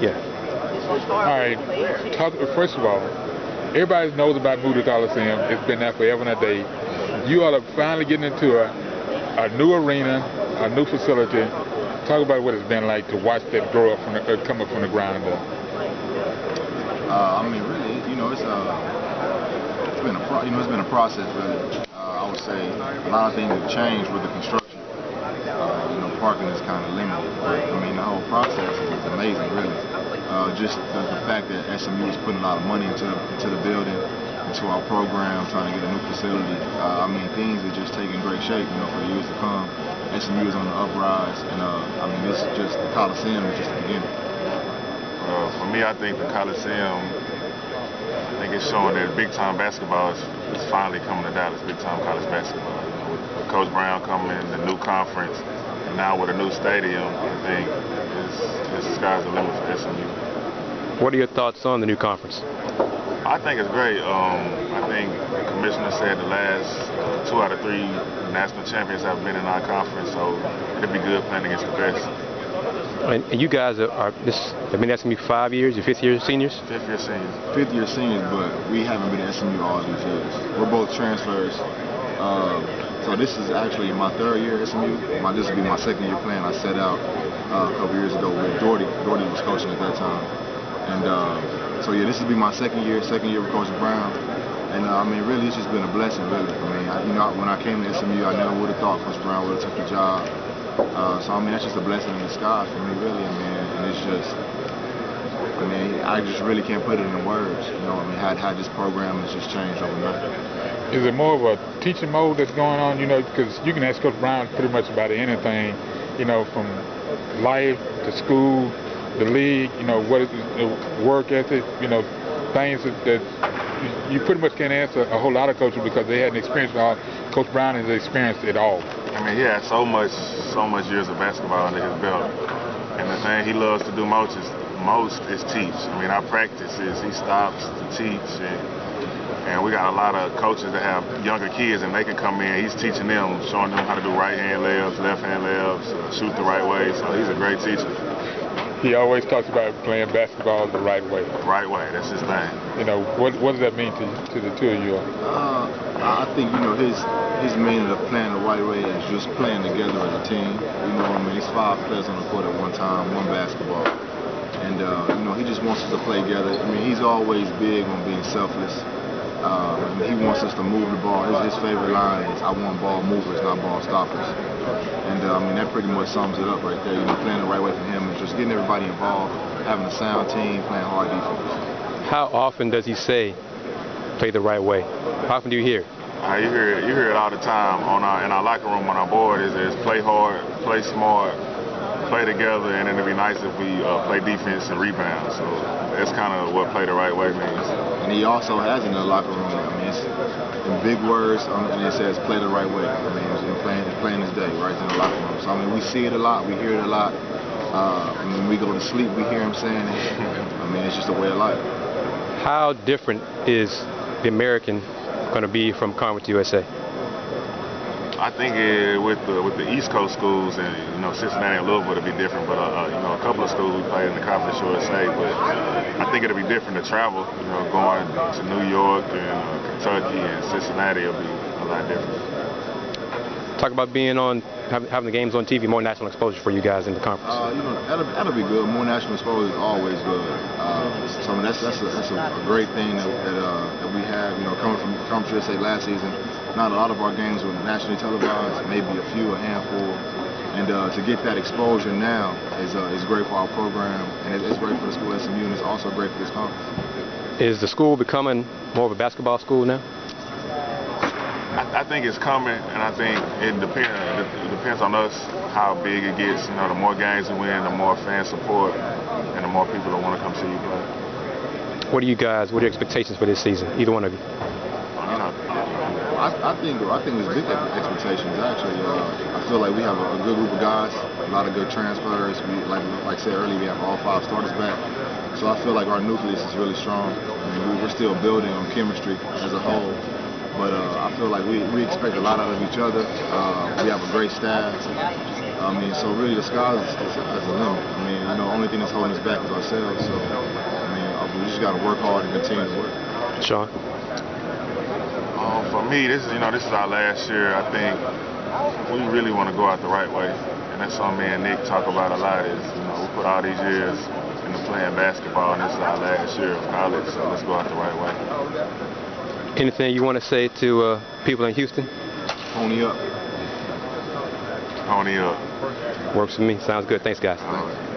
Yeah. All right. First of all, everybody knows about Moody Coliseum. It's been there forever and a day. You all are finally getting into a new arena, a new facility. Talk about what it's been like to watch that grow up come up from the ground up. I mean, really, it's been it's been a process, really. I would say a lot of things have changed with the construction. Parking is kind of limited, but I mean, the whole process is amazing, really. Just the fact that SMU is putting a lot of money into the building, into our program, trying to get a new facility. I mean, things are just taking great shape, for the years to come. SMU is on the uprise, and I mean, this is just the Coliseum is just the beginning. For me, I think the Coliseum, I think it's showing that big-time basketball is finally coming to Dallas, big-time college basketball. With Coach Brown coming, the new conference, and now with a new stadium, I think the sky's the limit for SMU. What are your thoughts on the new conference? I think it's great. I think the commissioner said the last 2 out of 3 national champions have been in our conference, so it'll be good playing against the best. And you guys have been at SMU 5 years, your 5th year seniors? 5th year seniors. 5th year seniors, but we haven't been at SMU all these years. We're both transfers. So this is actually my 3rd year at SMU. This will be my 2nd year playing. I set out a couple years ago with Doherty. Doherty was coaching at that time. And so yeah, this will be my 2nd year with Coach Brown. And I mean, really, it's just been a blessing, really. I mean, when I came to SMU, I never would have thought Coach Brown would have took the job. So I mean, that's just a blessing in disguise for me, really. I mean, and it's just, I just really can't put it in words. I mean, how this program has just changed overnight. Is it more of a teaching mode that's going on? Because you can ask Coach Brown pretty much about anything, from life to school, the league. What is work ethic? Things that you pretty much can't answer a whole lot of coaches because they hadn't experienced it all. Coach Brown has experienced it all. I mean, he had so much years of basketball under his belt, and the thing he loves to do most is teach. I mean, our practices, he stops to teach, and we got a lot of coaches that have younger kids, and they can come in. He's teaching them, showing them how to do right-hand layups, left-hand layups, shoot the right way. So he's a great teacher. He always talks about playing basketball the right way. Right way, that's his thing. What does that mean to the two of you? I think his meaning of playing the right way is just playing together as a team. It's 5 players on the court at one time, one basketball, and he just wants us to play together. He's always big on being selfless. He wants us to move the ball. His favorite line is, "I want ball movers, not ball stoppers." And that pretty much sums it up right there. Playing the right way for him is just getting everybody involved, having a sound team, playing hard defense. How often does he say, "Play the right way"? How often do you hear it? You hear it all the time in our locker room on our board. Is play hard, play smart, play together, and then it'd be nice if we play defense and rebound. So that's kind of what play the right way means. And he also has it in the locker room. It's in big words, and it says play the right way. It's plain as day, right in the locker room. So we see it a lot, we hear it a lot. When we go to sleep, we hear him saying it. It's just a way of life. How different is the American going to be from Conference USA? I think with the East Coast schools and Cincinnati and Louisville, it'll be different. But a couple of schools we played in the Conference USA, but I think it'll be different to travel. Going to New York and Kentucky and Cincinnati will be a lot different. Talk about being having the games on TV, more national exposure for you guys in the conference. That'll be good. More national exposure is always good. So that's a great thing that we have. Coming from Conference USA last season, not a lot of our games were nationally televised. Maybe a handful. And to get that exposure now is great for our program, and it's great for the school SMU, and it's also great for this conference. Is the school becoming more of a basketball school now? I think it's coming, and I think it depends on us how big it gets. The more games we win, the more fan support, and the more people that want to come see you play. What are your expectations for this season, either one of you? I think there's big expectations, actually. I feel like we have a good group of guys, a lot of good transfers. Like I said earlier, we have all 5 starters back. So I feel like our nucleus is really strong. We're still building on chemistry as a whole. But I feel like we expect a lot out of each other. We have a great staff. I mean, so really the sky is the limit. I mean, you know, only thing that's holding us back is ourselves. So, I mean, we just got to work hard and continue to work. Shawn? For me, this is our last year. I think we really want to go out the right way, and that's something me and Nick talk about a lot. Is we put all these years into playing basketball, and this is our last year of college, so let's go out the right way. Anything you want to say to people in Houston? Pony up. Pony up. Works for me. Sounds good. Thanks, guys. All right.